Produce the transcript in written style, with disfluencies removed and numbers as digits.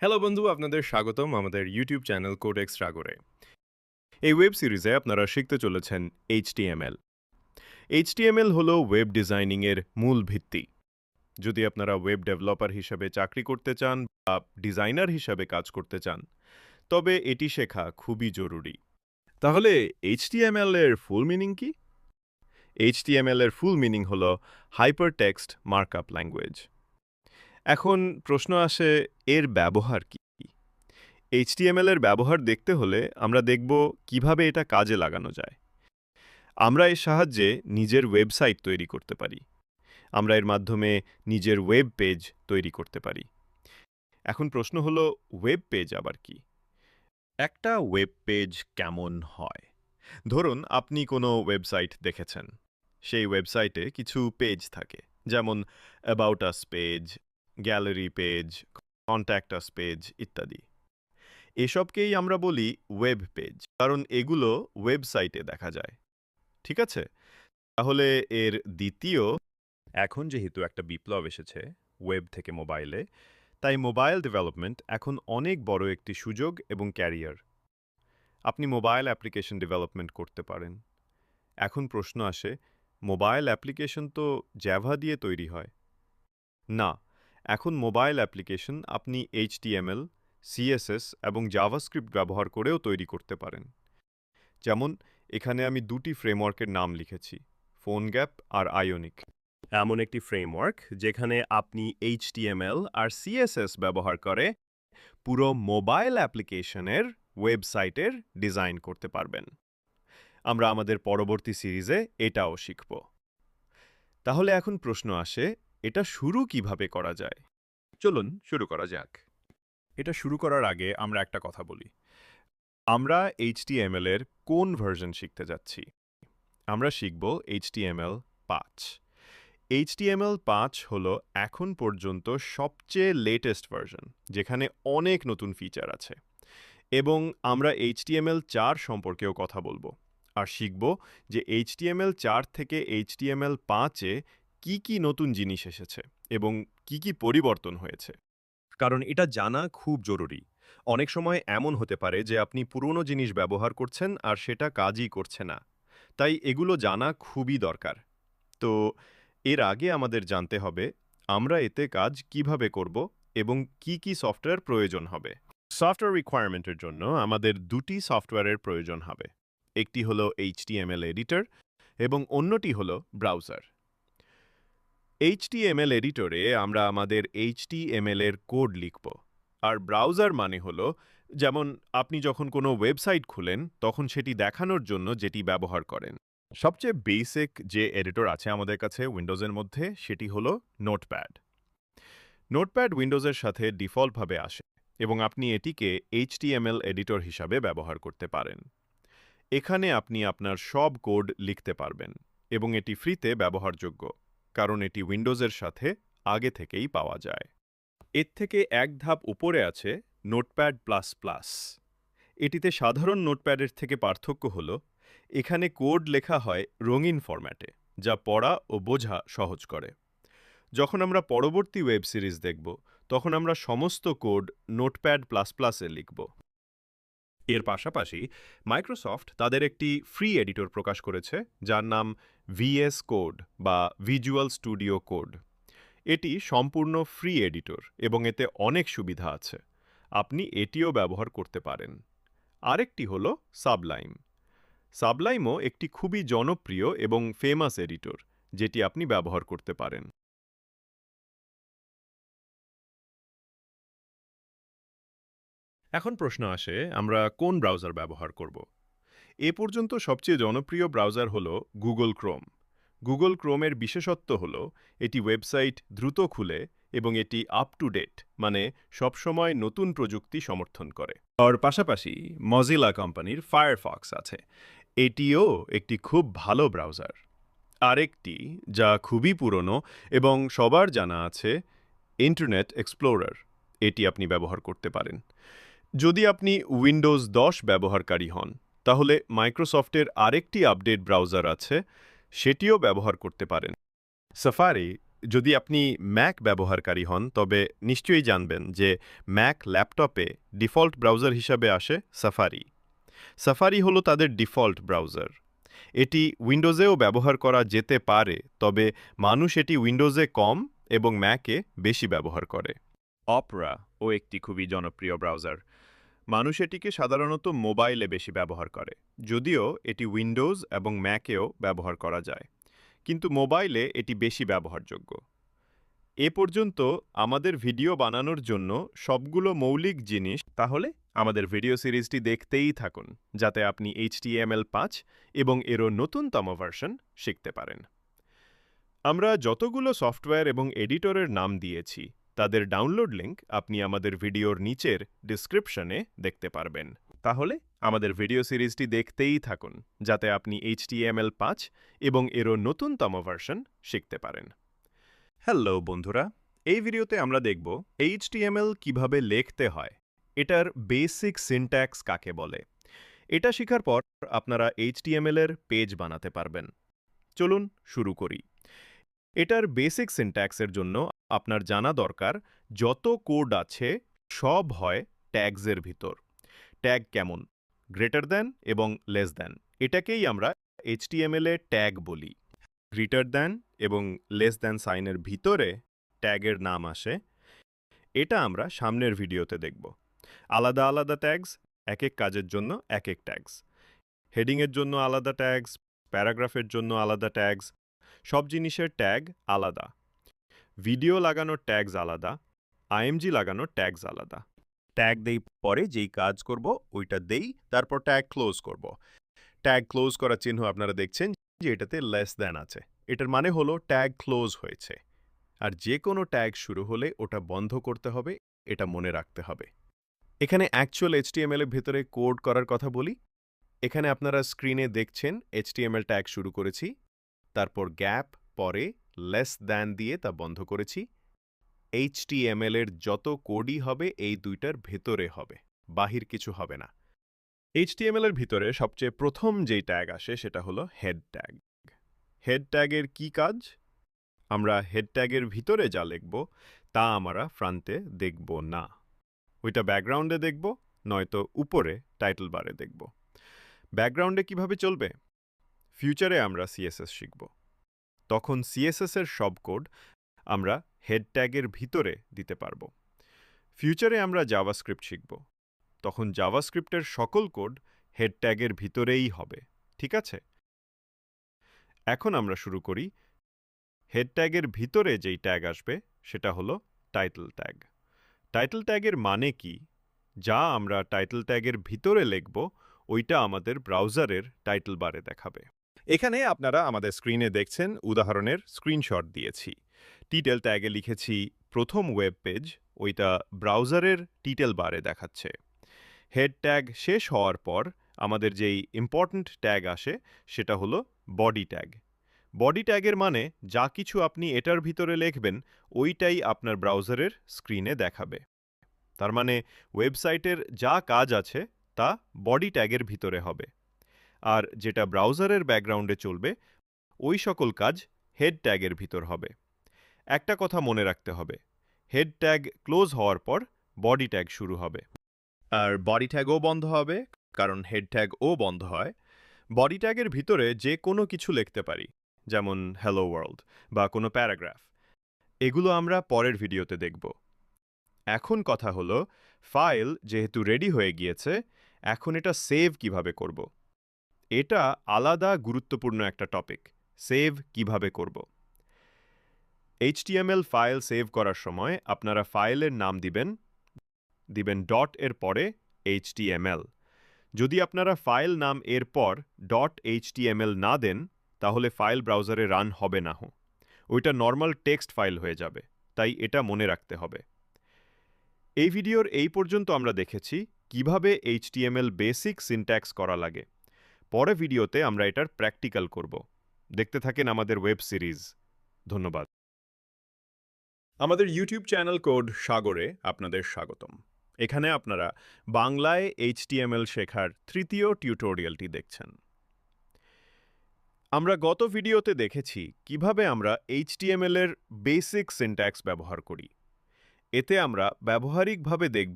Hello বন্ধু, আপনাদের স্বাগতম আমাদের ইউটিউব চ্যানেল কোডেক্স রাগরে। এই ওয়েব সিরিজে আপনারা শিখতে চলেছেন এইচটিএমএল। এইচটিএমএল হলো ওয়েব ডিজাইনিংয়ের মূল ভিত্তি। যদি আপনারা ওয়েব ডেভেলপার হিসাবে চাকরি করতে চান বা ডিজাইনার হিসাবে কাজ করতে চান, তবে এটি শেখা খুবই জরুরি। তাহলে এইচটিএমএল এর ফুল মিনিং কি? এইচটিএমএল এর ফুল মিনিং হলো হাইপারটেক্সট মার্কআপ ল্যাঙ্গুয়েজ। এখন প্রশ্ন আসে, এর ব্যবহার কি? এইচটিএমএল এর ব্যবহার দেখতে হলে আমরা দেখব কিভাবে এটা কাজে লাগানো যায়। আমরা এর সাহায্যে নিজের ওয়েবসাইট তৈরি করতে পারি। আমরা এর মাধ্যমে নিজের ওয়েব পেজ তৈরি করতে পারি। এখন প্রশ্ন হলো, ওয়েব পেজ আবার কি? একটা ওয়েব পেজ কেমন হয়? ধরুন আপনি কোনো ওয়েবসাইট দেখেছেন। সেই ওয়েবসাইটে কিছু পেজ থাকে, যেমন about us page, gallery page, contact us page ইত্যাদি। এসবকেই আমরা বলি ওয়েব পেজ, কারণ এগুলো ওয়েবসাইটে দেখা যায়। ঠিক আছে? তাহলে এর দ্বিতীয়, এখন যেহেতু একটা বিপ্লব এসেছে ওয়েব থেকে মোবাইলে, তাই মোবাইল ডেভেলপমেন্ট এখন অনেক বড় একটি সুযোগ এবং ক্যারিয়ার। আপনি মোবাইল অ্যাপ্লিকেশন ডেভেলপমেন্ট করতে পারেন। এখন প্রশ্ন আসে, মোবাইল অ্যাপ্লিকেশন তো জ্যাভা দিয়ে তৈরি হয়। না, এখন মোবাইল অ্যাপ্লিকেশন আপনি এইচটিএমএল, সিএসএস এবং জাভাস্ক্রিপ্ট ব্যবহার করেও তৈরি করতে পারেন। যেমন এখানে আমি দুটি ফ্রেমওয়ার্কের নাম লিখেছি, ফোনগ্যাপ আর আয়োনিক। এমন একটি ফ্রেমওয়ার্ক যেখানে আপনি এইচটিএমএল আর সিএসএস ব্যবহার করে পুরো মোবাইল অ্যাপ্লিকেশনের ওয়েবসাইটের ডিজাইন করতে পারবেন। আমরা আমাদের পরবর্তী সিরিজে এটাও শিখব। তাহলে এখন প্রশ্ন আসে, এটা শুরু কিভাবে করা যায়? চলুন শুরু করা যাক। এটা শুরু করার আগে আমরা একটা কথা বলি। আমরা এইচটিএমএল এর কোন ভার্সন শিখতে যাচ্ছি? আমরা শিখব HTML5। HTML5 হলো এখন পর্যন্ত সবচেয়ে লেটেস্ট ভার্সন, যেখানে অনেক নতুন ফিচার আছে। এবং আমরা HTML4 সম্পর্কেও কথা বলবো আর শিখব যে HTML4 থেকে HTML5-এ কি কি নতুন জিনিস এসেছে এবং কি কি পরিবর্তন হয়েছে। কারণ এটা জানা খুব জরুরি। অনেক সময় এমন হতে পারে যে আপনি পুরনো জিনিস ব্যবহার করছেন আর সেটা কাজই করছে না। তাই এগুলো জানা খুবই দরকার। তো এর আগে আমাদের জানতে হবে আমরা এতে কাজ কিভাবে করব এবং কি কি সফটওয়্যার প্রয়োজন হবে। সফটওয়্যার রিকোয়ারমেন্টের জন্য আমাদের দুটি সফটওয়্যারের প্রয়োজন হবে। একটি হলো HTML এডিটর এবং অন্যটি হলো ব্রাউজার। HTML এডিটরে আমরা আমাদের HTML এর কোড লিখব। আর ব্রাউজার মানে হলো, যেমন আপনি যখন কোনো ওয়েবসাইট খুলেন তখন সেটি দেখানোর জন্য যেটি ব্যবহার করেন। সবচেয়ে বেসিক যে এডিটর আছে আমাদের কাছে উইন্ডোজের মধ্যে, সেটি হলো নোটপ্যাড। নোটপ্যাড উইন্ডোজের সাথে ডিফল্টভাবে আসে এবং আপনি এটিকে HTML এডিটর হিসাবে ব্যবহার করতে পারেন। এখানে আপনি আপনার সব কোড লিখতে পারবেন এবং এটি ফ্রিতে ব্যবহারযোগ্য, কারণ এটি উইন্ডোজের সাথে আগে থেকেই পাওয়া যায়। এর থেকে এক ধাপ উপরে আছে নোটপ্যাড প্লাস প্লাস। এটিতে সাধারণ নোটপ্যাডের থেকে পার্থক্য হলো এখানে কোড লেখা হয় রঙিন ফরম্যাটে, যা পড়া ও বোঝা সহজ করে। যখন আমরা পরবর্তী ওয়েব সিরিজ দেখব, তখন আমরা সমস্ত কোড নোটপ্যাড প্লাস প্লাসে লিখব। এর পাশাপাশি মাইক্রোসফট তাদের একটি ফ্রি এডিটর প্রকাশ করেছে, যার নাম VS কোড বা ভিজুয়াল স্টুডিও কোড। এটি সম্পূর্ণ ফ্রি এডিটর এবং এতে অনেক সুবিধা আছে। আপনি এটিও ব্যবহার করতে পারেন। আরেকটি হলো সাবলাইম। সাবলাইমও একটি খুবই জনপ্রিয় এবং ফেমাস এডিটর, যেটি আপনি ব্যবহার করতে পারেন। এখন প্রশ্ন আসে, আমরা কোন ব্রাউজার ব্যবহার করব? এ পর্যন্ত সবচেয়ে জনপ্রিয় ব্রাউজার হলো গুগল ক্রোম। গুগল ক্রোমের বিশেষত্ব হলো এটি ওয়েবসাইট দ্রুত খুলে এবং এটি আপ টু ডেট, মানে সবসময় নতুন প্রযুক্তি সমর্থন করে। আর পাশাপাশি মজিলা কোম্পানির ফায়ারফক্স আছে। এটিও একটি খুব ভালো ব্রাউজার। আরেকটি যা খুবই পুরনো এবং সবার জানা আছে, ইন্টারনেট এক্সপ্লোরার। এটি আপনি ব্যবহার করতে পারেন। যদি আপনি উইন্ডোজ 10 ব্যবহারকারী হন, তাহলে মাইক্রোসফটের আরেকটি আপডেট ব্রাউজার আছে, সেটিও ব্যবহার করতে পারেন। সাফারি যদি আপনি ম্যাক ব্যবহারকারী হন তবে নিশ্চয়ই জানবেন যে ম্যাক ল্যাপটপে ডিফল্ট ব্রাউজার হিসাবে আসে সাফারি। সাফারি হলো তাদের ডিফল্ট ব্রাউজার। এটি উইন্ডোজেও ব্যবহার করা যেতে পারে, তবে মানুষ এটি উইন্ডোজে কম এবং ম্যাকে বেশি ব্যবহার করে। অপরা ও একটি খুবই জনপ্রিয় ব্রাউজার। মানুষ এটিকে সাধারণত মোবাইলে বেশি ব্যবহার করে, যদিও এটি উইন্ডোজ এবং ম্যাকেও ব্যবহার করা যায়, কিন্তু মোবাইলে এটি বেশি ব্যবহারযোগ্য। এ পর্যন্ত আমাদের ভিডিও বানানোর জন্য সবগুলো মৌলিক জিনিস, তাহলে আমাদের ভিডিও সিরিজটি দেখতেই থাকুন যাতে আপনি HTML5 এবং এরও নতুনতম ভার্সন শিখতে পারেন। আমরা যতগুলো সফটওয়্যার এবং এডিটরের নাম দিয়েছি তাদের ডাউনলোড লিংক আপনি আমাদের ভিডিওর নিচের ডেসক্রিপশনে দেখতে পারবেন। তাহলে আমাদের ভিডিও সিরিজটি দেখতেই থাকুন যাতে আপনি HTML5 এবং এরও নতুনতম ভার্সন শিখতে পারেন। হ্যালো বন্ধুরা, এই ভিডিওতে আমরা দেখব HTML কিভাবে লিখতে হয়, এটার বেসিক সিনট্যাক্স কাকে বলে। এটা শেখার পর আপনারা HTML এর পেজ বানাতে পারবেন। চলুন শুরু করি। এটার বেসিক সিনট্যাক্সের জন্য আপনার জানা দরকার যত কোড আছে সব হয় ট্যাগসের ভিতর। ট্যাগ কেমন? গ্রেটার দ্যান এবং লেস দ্যান, এটাকেই আমরা HTML এ ট্যাগ বলি। গ্রেটার দ্যান এবং লেস দ্যান সাইনের ভিতরে ট্যাগের নাম আসে। এটা আমরা সামনের ভিডিওতে দেখব। আলাদা আলাদা ট্যাগস, এক এক কাজের জন্য এক এক ট্যাগস। হেডিংয়ের জন্য আলাদা ট্যাগস, প্যারাগ্রাফের জন্য আলাদা ট্যাগস, সব জিনিসের ট্যাগ আলাদা। ভিডিও লাগানোর ট্যাগস আলাদা, IMG লাগানোর ট্যাগস আলাদা। ট্যাগ দেই পরে যেই কাজ করব ওইটা দেই, তারপর ট্যাগ ক্লোজ করব। ট্যাগ ক্লোজ করার চিহ্ন আপনারা দেখছেন যে এটাতে লেস দ্যান আছে। এটার মানে হলো ট্যাগ ক্লোজ হয়েছে। আর যে কোনো ট্যাগ শুরু হলে ওটা বন্ধ করতে হবে, এটা মনে রাখতে হবে। এখানে অ্যাকচুয়াল HTML এর ভেতরে কোড করার কথা বলি। এখানে আপনারা স্ক্রিনে দেখছেন HTML ট্যাগ শুরু করেছি, তারপর গ্যাপ, পরে লেস দ্যান দিয়ে তা বন্ধ করেছি। HTML এর যত কোডই হবে এই দুইটার ভেতরে হবে, বাহির কিছু হবে না। HTML এর ভিতরে সবচেয়ে প্রথম যেই ট্যাগ আসে সেটা হলো হেড ট্যাগ। হেড ট্যাগের কি কাজ? আমরা হেড ট্যাগের ভিতরে যা লিখব তা আমরা ফ্রন্টে দেখব না। ওইটা ব্যাকগ্রাউন্ডে দেখব, নয়তো উপরে টাইটেল বারে দেখব। ব্যাকগ্রাউন্ডে কিভাবে চলবে? ফিউচারে আমরা CSS শিখব। তখন CSS এর সব কোড আমরা হেড ট্যাগের ভিতরে দিতে পারব। ফিউচারে আমরা জাভাস্ক্রিপ্ট শিখব। তখন জাভাস্ক্রিপ্টের সকল কোড হেড ট্যাগের ভিতরেই হবে। ঠিক আছে? এখন আমরা শুরু করি। হেড ট্যাগের ভিতরে যেই ট্যাগ আসবে সেটা হলো টাইটেল ট্যাগ। টাইটেল ট্যাগের মানে কি? যা আমরা টাইটেল ট্যাগের ভিতরে লিখব ওইটা আমাদের ব্রাউজারের টাইটেল বারে দেখাবে। এখানে আপনারা আমাদের স্ক্রিনে দেখছেন উদাহরণের স্ক্রিনশট দিয়েছি। টাইটেল ট্যাগে লিখেছি প্রথম ওয়েব পেজ, ওইটা ব্রাউজারের টাইটেল বারে দেখাচ্ছে। হেড ট্যাগ শেষ হওয়ার পর আমাদের যেই ইম্পর্ট্যান্ট ট্যাগ আসে সেটা হলো বডি ট্যাগ। বডি ট্যাগের মানে যা কিছু আপনি এটার ভিতরে লিখবেন ওইটাই আপনার ব্রাউজারের স্ক্রিনে দেখাবে। তার মানে ওয়েবসাইটের যা কাজ আছে তা বডি ট্যাগের ভিতরে হবে, আর যেটা ব্রাউজারের ব্যাকগ্রাউন্ডে চলবে ওই সকল কাজ হেড ট্যাগের ভিতর হবে। একটা কথা মনে রাখতে হবে, হেড ট্যাগ ক্লোজ হওয়ার পর বডি ট্যাগ শুরু হবে। আর বডি ট্যাগও বন্ধ হবে, কারণ হেড ট্যাগও বন্ধ হয়। বডি ট্যাগের ভিতরে যে কোনো কিছু লিখতে পারি, যেমন হ্যালো ওয়ার্ল্ড বা কোনো প্যারাগ্রাফ। এগুলো আমরা পরের ভিডিওতে দেখব। এখন কথা হলো, ফাইল যেহেতু রেডি হয়ে গিয়েছে, এখন এটা সেভ কিভাবে করব। এটা আলাদা গুরুত্বপূর্ণ একটা টপিক, সেভ কিভাবে করব। HTML ফাইল সেভ করার সময় আপনারা ফাইলের নাম দিবেন ডট এর পরে HTML। যদি আপনারা ফাইল নাম এর পর .html না দেন তাহলে ফাইল ব্রাউজারে রান হবে না। ওইটা নর্মাল টেক্সট ফাইল হয়ে যাবে, তাই এটা মনে রাখতে হবে। এই ভিডিওর এই পর্যন্ত আমরা দেখেছি কিভাবে HTML বেসিক সিনট্যাক্স করা লাগে। পরে ভিডিওতে আমরা এটার প্র্যাকটিক্যাল করব। দেখতে থাকেন আমাদের ওয়েব সিরিজ। ধন্যবাদ। আমাদের ইউটিউব চ্যানেল কোড সাগরে আপনাদের স্বাগতম। এখানে আপনারা বাংলায় HTML শেখার তৃতীয় টিউটোরিয়ালটি দেখছেন। আমরা গত ভিডিওতে দেখেছি কিভাবে আমরা HTML এর বেসিক সিনট্যাক্স ব্যবহার করি। এতে আমরা ব্যবহারিকভাবে দেখব